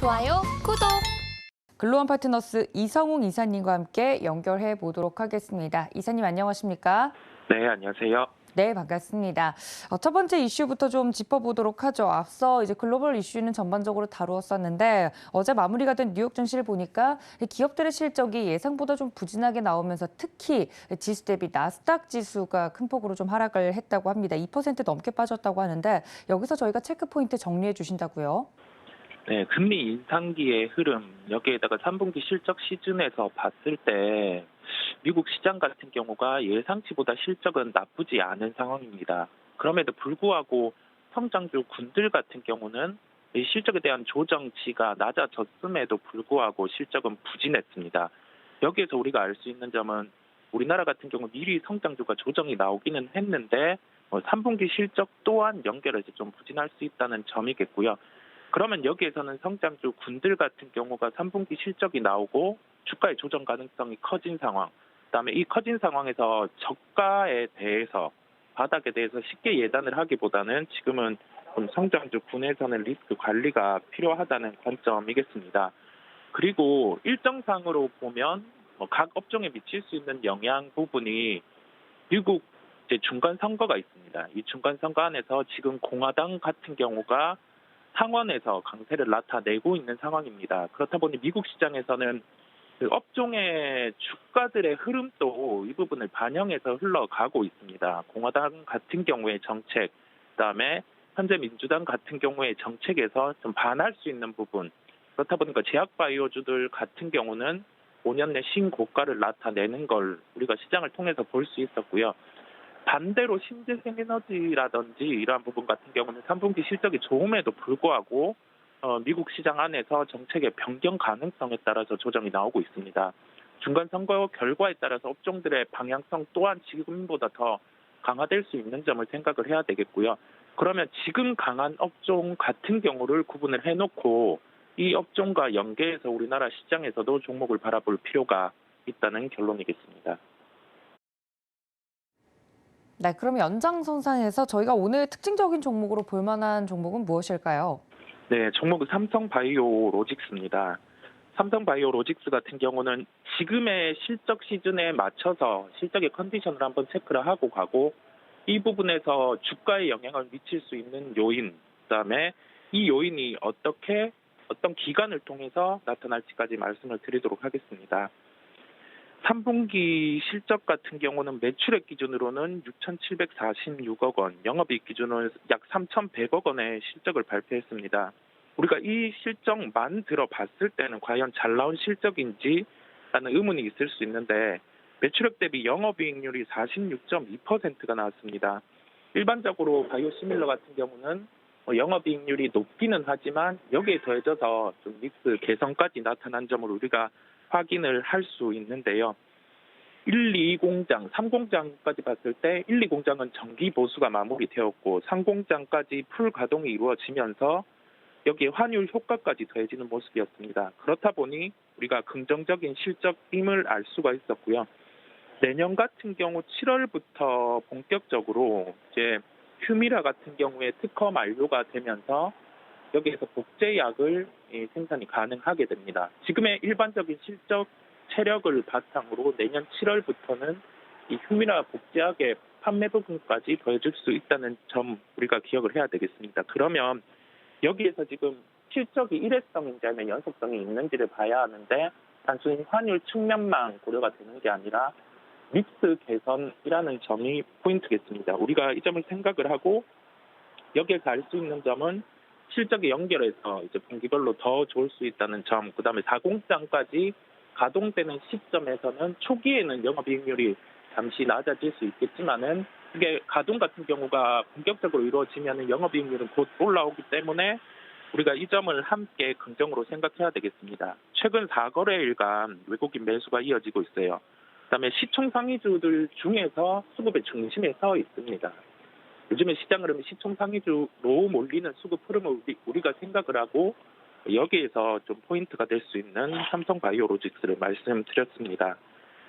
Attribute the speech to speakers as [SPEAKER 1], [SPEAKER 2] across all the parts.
[SPEAKER 1] 좋아요, 구독.
[SPEAKER 2] 글로원 파트너스 이성웅 이사님과 함께 연결해 보도록 하겠습니다. 이사님 안녕하십니까?
[SPEAKER 3] 네, 안녕하세요.
[SPEAKER 2] 네, 반갑습니다. 첫 번째 이슈부터 좀 짚어보도록 하죠. 앞서 이제 글로벌 이슈는 전반적으로 다루었었는데 어제 마무리가 된 뉴욕 증시를 보니까 기업들의 실적이 예상보다 좀 부진하게 나오면서 특히 지수 대비 나스닥 지수가 큰 폭으로 좀 하락을 했다고 합니다. 2% 넘게 빠졌다고 하는데 여기서 저희가 체크 포인트 정리해 주신다고요?
[SPEAKER 3] 네, 금리 인상기의 흐름, 여기에다가 3분기 실적 시즌에서 봤을 때 미국 시장 같은 경우가 예상치보다 실적은 나쁘지 않은 상황입니다. 그럼에도 불구하고 성장주 군들 같은 경우는 이 실적에 대한 조정치가 낮아졌음에도 불구하고 실적은 부진했습니다. 여기에서 우리가 알 수 있는 점은 우리나라 같은 경우 미리 성장주가 조정이 나오기는 했는데 3분기 실적 또한 연결해서 좀 부진할 수 있다는 점이겠고요. 그러면 여기에서는 성장주 군들 같은 경우가 3분기 실적이 나오고 주가의 조정 가능성이 커진 상황, 그다음에 이 커진 상황에서 저가에 대해서 바닥에 대해서 쉽게 예단을 하기보다는 지금은 좀 성장주 군에서는 리스크 관리가 필요하다는 관점이겠습니다. 그리고 일정상으로 보면 각 업종에 미칠 수 있는 영향 부분이 미국 이제 중간 선거가 있습니다. 이 중간 선거 안에서 지금 공화당 같은 경우가 상원에서 강세를 나타내고 있는 상황입니다. 그렇다 보니 미국 시장에서는 그 업종의 주가들의 흐름도 이 부분을 반영해서 흘러가고 있습니다. 공화당 같은 경우의 정책, 그다음에 현재 민주당 같은 경우의 정책에서 좀 반할 수 있는 부분, 그렇다 보니까 제약바이오주들 같은 경우는 5년 내 신고가를 나타내는 걸 우리가 시장을 통해서 볼 수 있었고요. 반대로 신재생에너지라든지 이러한 부분 같은 경우는 3분기 실적이 좋음에도 불구하고 미국 시장 안에서 정책의 변경 가능성에 따라서 조정이 나오고 있습니다. 중간 선거 결과에 따라서 업종들의 방향성 또한 지금보다 더 강화될 수 있는 점을 생각을 해야 되겠고요. 그러면 지금 강한 업종 같은 경우를 구분을 해놓고 이 업종과 연계해서 우리나라 시장에서도 종목을 바라볼 필요가 있다는 결론이겠습니다.
[SPEAKER 2] 네, 그럼 연장선상에서 저희가 오늘 특징적인 종목으로 볼 만한 종목은 무엇일까요?
[SPEAKER 3] 네, 종목은 삼성바이오로직스입니다. 삼성바이오로직스 같은 경우는 지금의 실적 시즌에 맞춰서 실적의 컨디션을 한번 체크를 하고 가고 이 부분에서 주가에 영향을 미칠 수 있는 요인, 그다음에 이 요인이 어떻게 어떤 기간을 통해서 나타날지까지 말씀을 드리도록 하겠습니다. 3분기 실적 같은 경우는 매출액 기준으로는 6,746억 원, 영업이익 기준으로는 약 3,100억 원의 실적을 발표했습니다. 우리가 이 실적만 들어봤을 때는 과연 잘 나온 실적인지라는 의문이 있을 수 있는데 매출액 대비 영업이익률이 46.2%가 나왔습니다. 일반적으로 바이오시밀러 같은 경우는 영업이익률이 높기는 하지만 여기에 더해져서 좀 믹스 개선까지 나타난 점을 우리가 확인을 할 수 있는데요. 1, 2 공장, 3공장까지 봤을 때 1, 2공장은 정기 보수가 마무리되었고 3공장까지 풀 가동이 이루어지면서 여기에 환율 효과까지 더해지는 모습이었습니다. 그렇다 보니 우리가 긍정적인 실적임을 알 수가 있었고요. 내년 같은 경우 7월부터 본격적으로 이제 휴미라 같은 경우에 특허 만료가 되면서 여기에서 복제약을 생산이 가능하게 됩니다. 지금의 일반적인 실적 체력을 바탕으로 내년 7월부터는 이 휴미라 복제약의 판매 부분까지 더해줄 수 있다는 점 우리가 기억을 해야 되겠습니다. 그러면 여기에서 지금 실적이 일회성인지 아니면 연속성이 있는지를 봐야 하는데 단순히 환율 측면만 고려가 되는 게 아니라 믹스 개선이라는 점이 포인트겠습니다. 우리가 이 점을 생각을 하고 여기에서 알 수 있는 점은 실적에 연결해서 이제 분기별로 더 좋을 수 있다는 점, 그다음에 4공장까지 가동되는 시점에서는 초기에는 영업이익률이 잠시 낮아질 수 있겠지만은 이게 가동 같은 경우가 본격적으로 이루어지면은 영업이익률은 곧 올라오기 때문에 우리가 이 점을 함께 긍정으로 생각해야 되겠습니다. 최근 4거래일간 외국인 매수가 이어지고 있어요. 그다음에 시총 상위주들 중에서 수급의 중심에 서 있습니다. 요즘에 시장 흐름이 시총 상위주로 몰리는 수급 흐름을 우리가 생각을 하고 여기에서 좀 포인트가 될 수 있는 삼성바이오로직스를 말씀드렸습니다.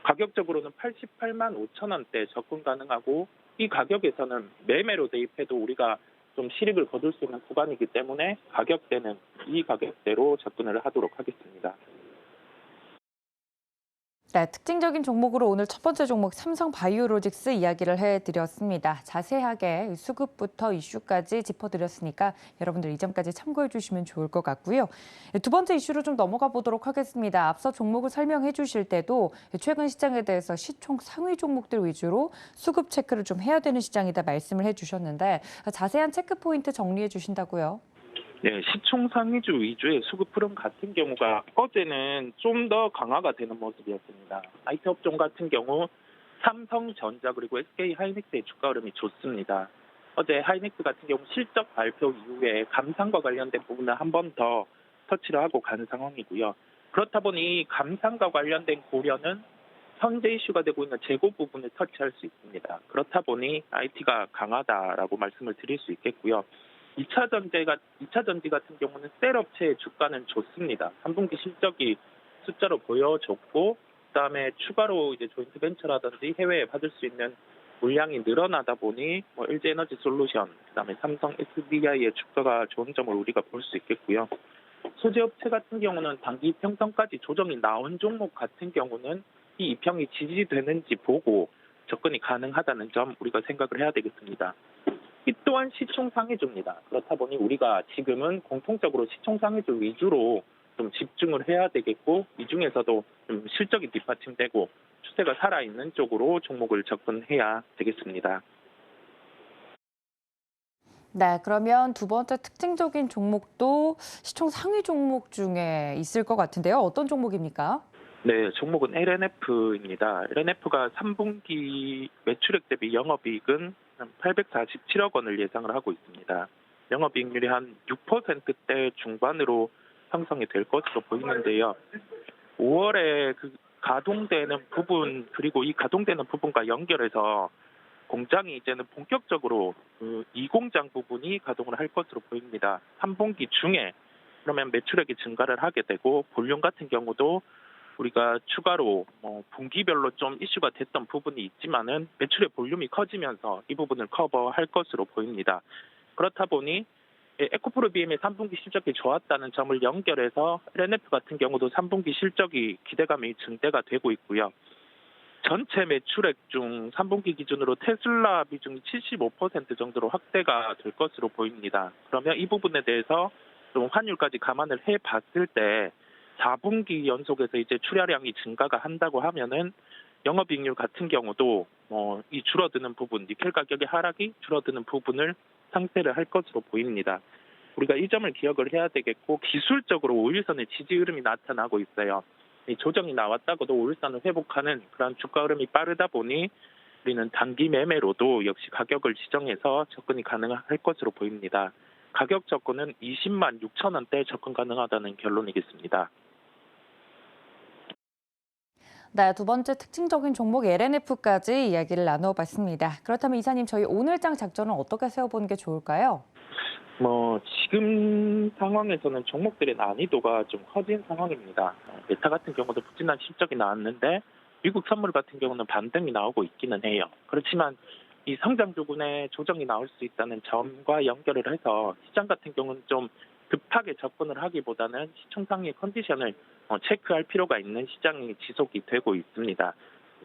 [SPEAKER 3] 가격적으로는 88만 5천 원대 접근 가능하고 이 가격에서는 매매로 대입해도 우리가 좀 실익을 거둘 수 있는 구간이기 때문에 가격대는 이 가격대로 접근을 하도록 하겠습니다.
[SPEAKER 2] 네, 특징적인 종목으로 오늘 첫 번째 종목 삼성바이오로직스 이야기를 해드렸습니다. 자세하게 수급부터 이슈까지 짚어드렸으니까 여러분들 이 점까지 참고해 주시면 좋을 것 같고요. 두 번째 이슈로 좀 넘어가 보도록 하겠습니다. 앞서 종목을 설명해 주실 때도 최근 시장에 대해서 시총 상위 종목들 위주로 수급 체크를 좀 해야 되는 시장이다 말씀을 해주셨는데 자세한 체크 포인트 정리해 주신다고요?
[SPEAKER 3] 네, 시총 상위주 위주의 수급 흐름 같은 경우가 어제는 좀 더 강화가 되는 모습이었습니다. IT 업종 같은 경우 삼성전자 그리고 SK 하이닉스의 주가 흐름이 좋습니다. 어제 하이닉스 같은 경우 실적 발표 이후에 감산과 관련된 부분을 한 번 더 터치를 하고 가는 상황이고요. 그렇다 보니 감산과 관련된 고려는 현재 이슈가 되고 있는 재고 부분을 터치할 수 있습니다. 그렇다 보니 IT가 강하다라고 말씀을 드릴 수 있겠고요. 2차 전지 같은 경우는 셀 업체의 주가는 좋습니다. 3분기 실적이 숫자로 보여줬고, 그다음에 추가로 이제 조인트 벤처라든지 해외에 받을 수 있는 물량이 늘어나다 보니 LG 에너지 솔루션, 그다음에 삼성 SDI의 주가가 좋은 점을 우리가 볼 수 있겠고요. 소재 업체 같은 경우는 단기 이평선까지 조정이 나온 종목 같은 경우는 이 이평이 지지되는지 보고 접근이 가능하다는 점 우리가 생각을 해야 되겠습니다. 이 또한 시총 상위주입니다. 그렇다 보니 우리가 지금은 공통적으로 시총 상위주 위주로 좀 집중을 해야 되겠고, 이 중에서도 좀 실적이 뒷받침되고 추세가 살아있는 쪽으로 종목을 접근해야 되겠습니다.
[SPEAKER 2] 네, 그러면 두 번째 특징적인 종목도 시총 상위 종목 중에 있을 것 같은데요. 어떤 종목입니까?
[SPEAKER 3] 네, 종목은 LNF입니다. LNF가 3분기 매출액 대비 영업이익은 847억 원을 예상을 하고 있습니다. 영업이익률이 한 6%대 중반으로 형성이 될 것으로 보이는데요. 5월에 그 가동되는 부분, 그리고 이 가동되는 부분과 연결해서 공장이 이제는 본격적으로 이 공장 부분이 가동을 할 것으로 보입니다. 3분기 중에 그러면 매출액이 증가를 하게 되고, 볼륨 같은 경우도 우리가 추가로 분기별로 좀 이슈가 됐던 부분이 있지만은 매출의 볼륨이 커지면서 이 부분을 커버할 것으로 보입니다. 그렇다 보니 에코프로 BM의 3분기 실적이 좋았다는 점을 연결해서 LNF 같은 경우도 3분기 실적이 기대감이 증대가 되고 있고요. 전체 매출액 중 3분기 기준으로 테슬라 비중이 75% 정도로 확대가 될 것으로 보입니다. 그러면 이 부분에 대해서 좀 환율까지 감안을 해봤을 때 4분기 연속에서 이제 출하량이 증가가 한다고 하면은 영업이익률 같은 경우도 이 줄어드는 부분, 니켈 가격의 하락이 줄어드는 부분을 상쇄를 할 것으로 보입니다. 우리가 이 점을 기억을 해야 되겠고, 기술적으로 5일선의 지지 흐름이 나타나고 있어요. 이 조정이 나왔다고도 5일선을 회복하는 그런 주가 흐름이 빠르다 보니 우리는 단기 매매로도 역시 가격을 지정해서 접근이 가능할 것으로 보입니다. 가격 접근은 20만 6천 원대 접근 가능하다는 결론이겠습니다.
[SPEAKER 2] 네, 두 번째 특징적인 종목 LNF까지 이야기를 나눠봤습니다. 그렇다면 이사님, 저희 오늘장 작전은 어떻게 세워보는 게 좋을까요?
[SPEAKER 3] 지금 상황에서는 종목들의 난이도가 좀 커진 상황입니다. 메타 같은 경우도 부진한 실적이 나왔는데 미국 선물 같은 경우는 반등이 나오고 있기는 해요. 그렇지만 이 성장 부분에 조정이 나올 수 있다는 점과 연결을 해서 시장 같은 경우는 좀 급하게 접근을 하기보다는 시총 상위 컨디션을 체크할 필요가 있는 시장이 지속이 되고 있습니다.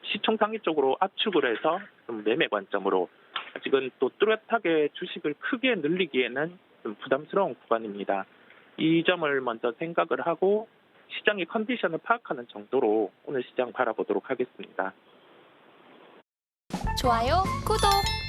[SPEAKER 3] 시총 상위 쪽으로 압축을 해서 좀 매매 관점으로, 아직은 또 뚜렷하게 주식을 크게 늘리기에는 좀 부담스러운 구간입니다. 이 점을 먼저 생각을 하고 시장의 컨디션을 파악하는 정도로 오늘 시장 바라보도록 하겠습니다.
[SPEAKER 1] 좋아요, 구독!